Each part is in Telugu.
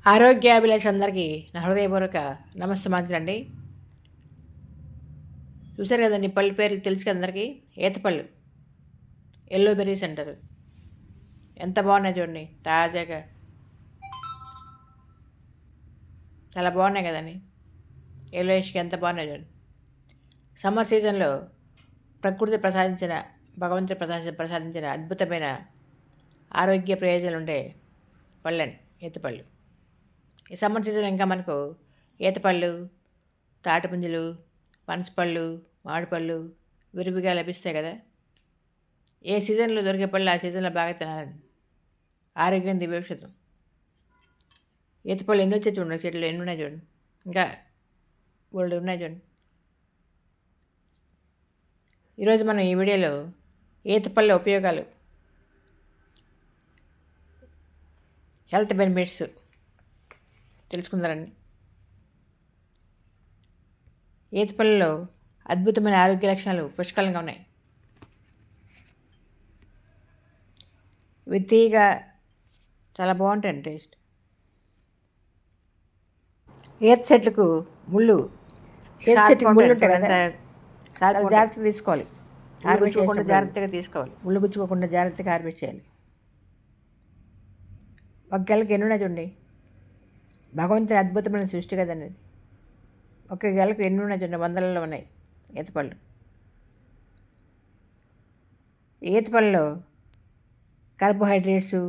ఆరోగ్యాభిలాష అందరికీ నా హృదయపూర్వక నమస్సమాంజలండి. చూసారు కదండి, పళ్ళు పేర్లు తెలుసు కదా అందరికీ. ఈతపళ్ళు, ఎల్లో బెర్రీస్ అంటారు. ఎంత బాగున్నాయి చూడండి, తాజాగా చాలా బాగున్నాయి కదండి. ఎల్లోయిష్కి ఎంత బాగున్నాయి చూడండి. సమ్మర్ సీజన్లో ప్రకృతి ప్రసాదించిన, భగవంతుడు ప్రసాదించిన అద్భుతమైన ఆరోగ్య ప్రయోజనాలు ఉండే పళ్ళండి ఈతపళ్ళు. ఈ సమ్మర్ సీజన్ ఇంకా మనకు ఈతపళ్ళు, తాటిపుంజలు, పనసపళ్ళు, మామిడిపళ్ళు విరివిగా లభిస్తాయి కదా. ఏ సీజన్లో దొరికే పళ్ళు ఆ సీజన్లో బాగా తినాలండి. ఆరోగ్యం దివ్యౌషధం. ఈతపళ్ళు ఎన్ని వచ్చాయి చూడండి, చెట్లు ఎన్ని ఉన్నాయి చూడండి, ఇంకా బోల్డు ఉన్నాయి చూడండి. ఈరోజు మనం ఈ వీడియోలో ఈతపళ్ళ ఉపయోగాలు, హెల్త్ బెనిఫిట్స్ తెలుసుకుందారండి. ఈతపళ్ళలో అద్భుతమైన ఆరోగ్య లక్షణాలు పుష్కలంగా ఉన్నాయి. విత్తిగా చాలా బాగుంటాయండి టేస్ట్. ఈత చెట్లకు ముళ్ళు, ఈత చెట్టుకు ముళ్ళు ఉంటాయి కదా, చాలా జాగ్రత్తగా తీసుకోవాలి. ఆరబెట్టుకోకుండా జాగ్రత్తగా తీసుకోవాలి. ముళ్ళు గుచ్చుకోకుండా జాగ్రత్తగా ఆరబెట్టేయాలి. ఒక గెలకి ఎన్ని ఉన్నాయి చూడండి, భగవంతుని అద్భుతమైన సృష్టి కదండి. ఒక గెలకు ఎన్ని ఉన్నాయి చూడండి, వందలలో ఉన్నాయి ఈతపళ్ళు. ఈతపళ్ళలో కార్బోహైడ్రేట్సు,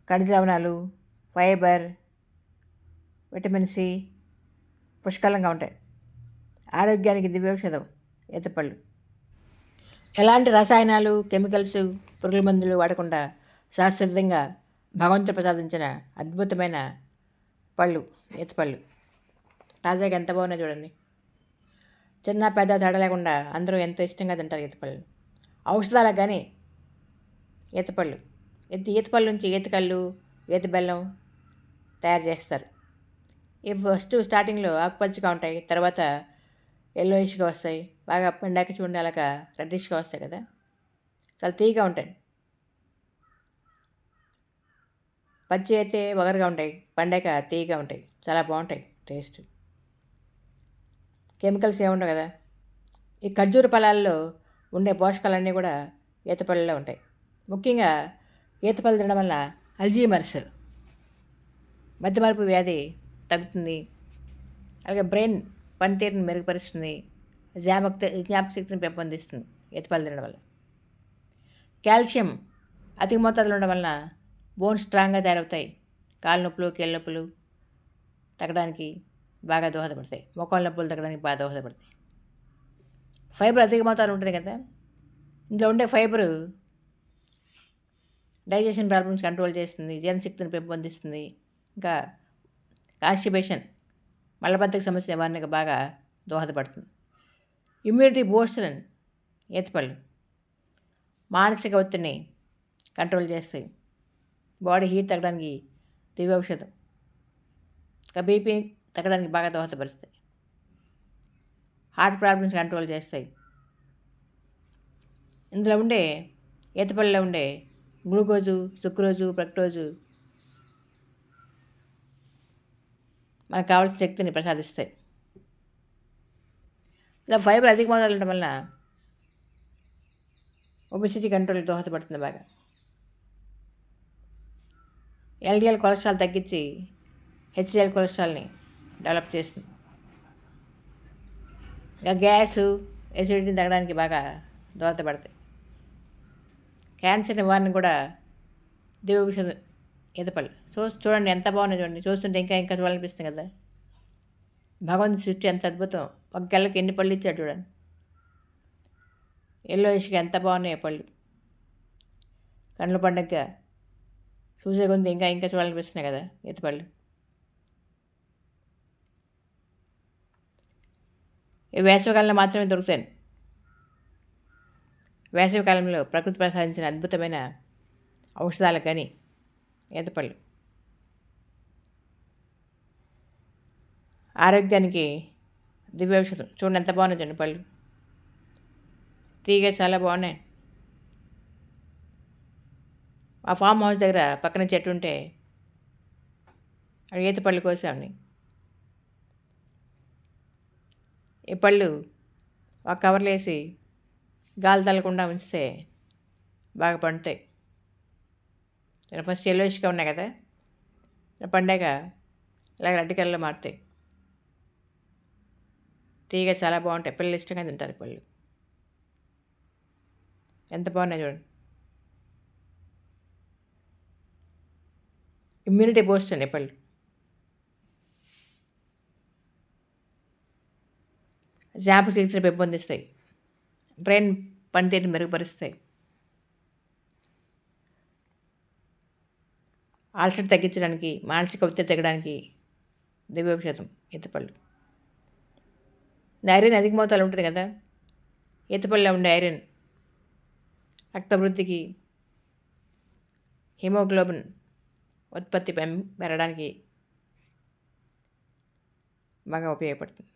ఖనిజ లవణాలు, ఫైబర్, విటమిన్ సి పుష్కలంగా ఉంటాయి. ఆరోగ్యానికి దివ్యౌషధం ఈతపళ్ళు. ఎలాంటి రసాయనాలు, కెమికల్స్, పురుగుల మందులు వాడకుండా శాస్త్రీయంగా భగవంతుడు ప్రసాదించిన అద్భుతమైన పళ్ళు ఈతపళ్ళు. తాజాగా ఎంత బాగున్నాయి చూడండి. చిన్న పెద్ద తేడా లేకుండా అందరూ ఎంతో ఇష్టంగా తింటారు ఈతపళ్ళు. ఔషధాలకు కానీ ఈతపళ్ళు, ఈతపళ్ళు నుంచి ఈతకళ్ళు, ఈత బెల్లం తయారు చేస్తారు. ఇవి ఫస్ట్ స్టార్టింగ్లో ఆకుపచ్చగా ఉంటాయి, తర్వాత ఎల్లోయిష్గా వస్తాయి. బాగా పండాక చూడండి అలాగా రెడ్డిష్గా వస్తాయి కదా, చాలా తీయగా ఉంటాయి. పచ్చి అయితే వగరుగా ఉంటాయి, పండాక తీయగా ఉంటాయి, చాలా బాగుంటాయి టేస్ట్. కెమికల్స్ ఏముండవు కదా. ఈ ఖర్జూర ఫలాల్లో ఉండే పోషకాలన్నీ కూడా ఈతపళ్ళలో ఉంటాయి. ముఖ్యంగా ఈతపళ్ళు తినడం వల్ల అల్జీమర్స్, మతిమరుపు వ్యాధి తగ్గుతుంది. అలాగే బ్రెయిన్ పనితీరుని మెరుగుపరుస్తుంది. జ్ఞాపకశక్తిని పెంపొందిస్తుంది ఈతపళ్ళు తినడం వల్ల. కాల్షియం అధిక మోతాదులో ఉండడం వలన బోన్స్ స్ట్రాంగ్గా తయారవుతాయి. కాళ్ళ నొప్పులు, కీళ్ళ నొప్పులు తగ్గడానికి బాగా దోహదపడతాయి. మోకాళ్ళ నొప్పులు తగ్గడానికి బాగా దోహదపడతాయి. ఫైబర్ అధిక మోతాదు ఉంటుంది కదా, ఇందులో ఉండే ఫైబరు డైజెషన్ ప్రాబ్లమ్స్ కంట్రోల్ చేస్తుంది, జీర్ణశక్తిని పెంపొందిస్తుంది. ఇంకా కాన్స్టిపేషన్, మలబద్ధక సమస్య నివారణకు బాగా దోహదపడుతుంది. ఇమ్యూనిటీ బూస్టర్ ఈతపళ్ళు మానసిక ఒత్తిడిని కంట్రోల్ చేస్తాయి. బాడీ హీట్ తగ్గడానికి దివ్యౌషధం. ఇంకా బీపీ తగ్గడానికి బాగా దోహదపరుస్తాయి. హార్ట్ ప్రాబ్లమ్స్ కంట్రోల్ చేస్తాయి. ఇందులో ఉండే ఈతపళ్ళలో ఉండే గ్లూకోజు, సుక్రోజు, ఫ్రక్టోజు మనకు కావాల్సిన శక్తిని ప్రసాదిస్తాయి. ఇలా ఫైబర్ అధిక మోతాదులో ఉండడం వలన ఒబెసిటీ కంట్రోల్ దోహదపడుతుంది బాగా. ఎల్డిఎల్ కొలెస్ట్రాల్ తగ్గించి హెచ్డిఎల్ కొలెస్ట్రాల్ని డెవలప్ చేస్తుంది. ఇంకా గ్యాసు, ఎసిడిటీని తగ్గడానికి బాగా దోహదపడతాయి. క్యాన్సర్ నివారణ కూడా దివ్యౌషధం ఈతపళ్ళు. చూడండి ఎంత బాగున్నాయి చూడండి. చూస్తుంటే ఇంకా ఇంకా చూడాలనిపిస్తుంది కదా. భగవంతుని సృష్టి ఎంత అద్భుతం. ఒక గెలకి ఎన్ని పళ్ళు ఇచ్చాడు చూడండి. ఎల్లోయిష్గా ఎంత బాగున్నాయి పళ్ళు. కళ్ళ పండుగగా చూసే కొంత ఇంకా ఇంకా చూడాలనిపిస్తున్నాయి కదా ఈతపళ్ళు. ఇవి వేసవికాలంలో మాత్రమే దొరుకుతాయి. వేసవికాలంలో ప్రకృతి ప్రసాదించిన అద్భుతమైన ఔషధాలు కానీ ఈతపళ్ళు. ఆరోగ్యానికి దివ్యౌషధం. చూడండి ఎంత బాగున్నాయి చూడండి పళ్ళు. తీగ చాలా బాగున్నాయి. ఆ ఫామ్ హౌస్ దగ్గర పక్కన చెట్టు ఉంటే ఈత పళ్ళు కోసామని ఈ పళ్ళు ఒక కవర్లో వేసి గాలి తగలకుండా ఉంచితే బాగా పండుతాయి. ఫస్ట్ ఎల్లోయిష్గా ఉన్నాయి కదా, పండాక ఇలాగ రెడ్ కలర్లో మారుతాయి. తీగ చాలా బాగుంటాయి, పిల్లలు ఇష్టంగా తింటారు ఈ పళ్ళు. ఎంత బాగున్నాయి చూడండి. ఇమ్యూనిటీ బూస్ట్ అండి పళ్ళు. జ్ఞాపకశక్తిని పెంపొందిస్తాయి, బ్రెయిన్ పనితీరుని మెరుగుపరుస్తాయి, అలసట తగ్గించడానికి, మానసిక ఒత్తిడి తగ్గడానికి దివ్యోపశతం ఈతపళ్ళు. ఐరన్ అధిక మోతాదులో ఉంటుంది కదా, ఈతపళ్ళలో ఉండే ఐరన్ రక్త వృద్ధికి, హిమోగ్లోబిన్ ఉత్పత్తి పెరగడానికి బాగా ఉపయోగపడుతుంది.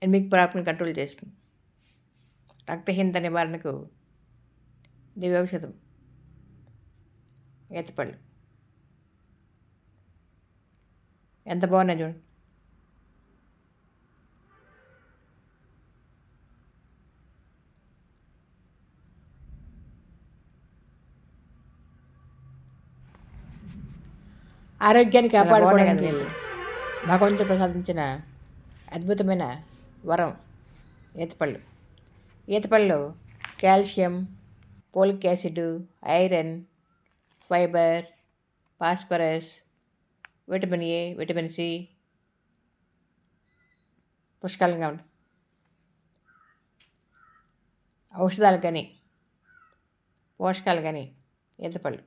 ఎనిమిక్ ప్రాబ్లం కంట్రోల్ చేస్తుంది. రక్తహీనత నివారణకు దివ్యౌషధం ఈతపళ్ళు. ఎంత బాగున్నాయి చూడండి. ఆరోగ్యాన్ని కాపాడుకోవడానికి భగవంతుడు ప్రసాదించిన అద్భుతమైన వరం ఈతపళ్ళు. ఈతపళ్ళు calcium, folic acid, iron, fibre, phosphorus, vitamin A, vitamin C పుష్కలంగా ఉంటాయి. ఔషధాలు కానీ పోషకాలు కానీ ఈతపళ్ళు.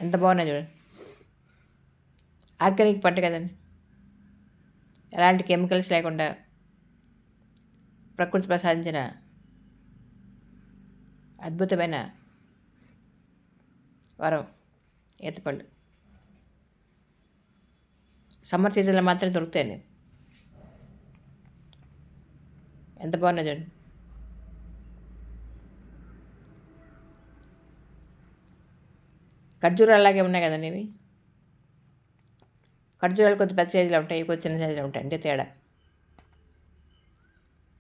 ఎంత బాగున్నాయి చూడండి. ఆర్గానిక్ పంట కదండి, ఎలాంటి కెమికల్స్ లేకుండా ప్రకృతి ప్రసాదించిన అద్భుతమైన వరం ఈతపళ్ళు. సమ్మర్ సీజన్లో మాత్రం దొరుకుతాయండి. ఎంత బాగున్నాయి చూడండి. ఖర్జూరాలు అలాగే ఉన్నాయి కదండి ఇవి. ఖర్జూరాలు కొద్ది పెద్ద సైజులో ఉంటాయి, కొద్ది చిన్న సైజులో ఉంటాయి, అంతే తేడా.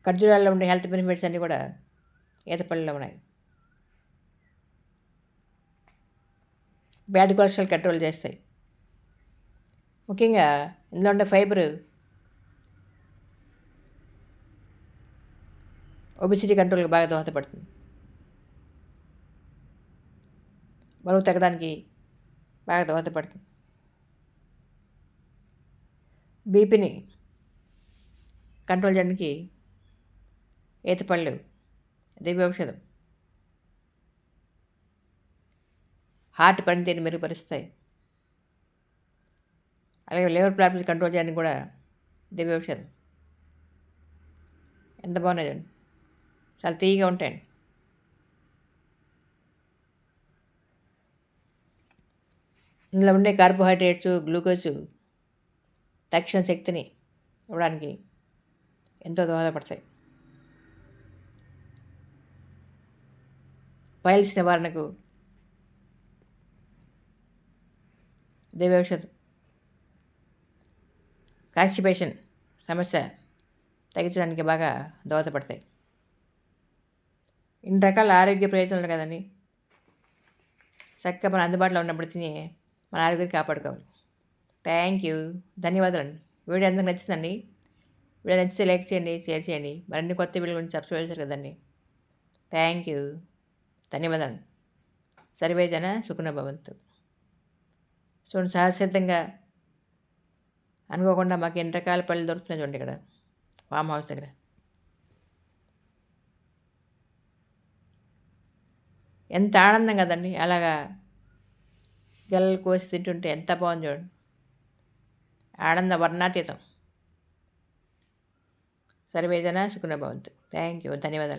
ఖర్జూరాల్లో ఉండే హెల్త్ బెనిఫిట్స్ అన్నీ కూడా ఈతపళ్ళలో ఉన్నాయి. బ్యాడ్ కొలెస్ట్రాల్ కంట్రోల్ చేస్తాయి. ముఖ్యంగా ఇందులో ఉండే ఫైబర్ ఒబిసిటీ కంట్రోల్కి బాగా దోహదపడుతుంది. బరువు తగ్గడానికి బాగా దోహదపడుతుంది. బీపీని కంట్రోల్ చేయడానికి ఈతపళ్ళు దివ్యౌషధం. హార్ట్ పనితీరుని మెరుగుపరుస్తాయి. అలాగే లివర్ ప్రాబ్లమ్స్ కంట్రోల్ చేయడానికి కూడా దివ్యౌషధం. ఎంత బాగున్నాయి చూడండి, చాలా తీయగా ఉంటాయండి. ఇందులో ఉండే కార్బోహైడ్రేట్స్, గ్లూకోజ్ తక్షణ శక్తిని ఇవ్వడానికి ఎంతో దోహదపడతాయి. పైల్స్ నివారణకు దివ్యౌషధం. కాన్స్టిపేషన్ సమస్య తగ్గించడానికి బాగా దోహదపడతాయి. ఇన్ని రకాల ఆరోగ్య ప్రయోజనాలు కదండి, చక్కగా మన అందుబాటులో ఉన్నప్పుడు తిని మన ఆరోగ్యాన్ని కాపాడుకోవాలి. థ్యాంక్ యూ, ధన్యవాదాలండి. వీడియో అందరికి నచ్చిందండి. వీడియో నచ్చితే లైక్ చేయండి, షేర్ చేయండి. మరిన్ని కొత్త వీడియోల గురించి సబ్స్క్రైబ్ చేశారు కదండి. థ్యాంక్ యూ, ధన్యవాదాలు. సర్వే జన సుఖినో భవంతు. చూడండి, సహజసిద్ధంగా అనుకోకుండా మాకు ఎన్ని రకాల పళ్ళు దొరుకుతున్నాయి చూడండి ఇక్కడ ఫామ్ హౌస్ దగ్గర. ఎంత ఆనందం కదండి, అలాగా గెలలు కోసి తింటుంటే ఎంత బాగుంది చూడండి. ఆనంద వర్ణాతీతం. సర్వే జన సుఖినో భవంతు. థ్యాంక్ యూ, ధన్యవాదాలు.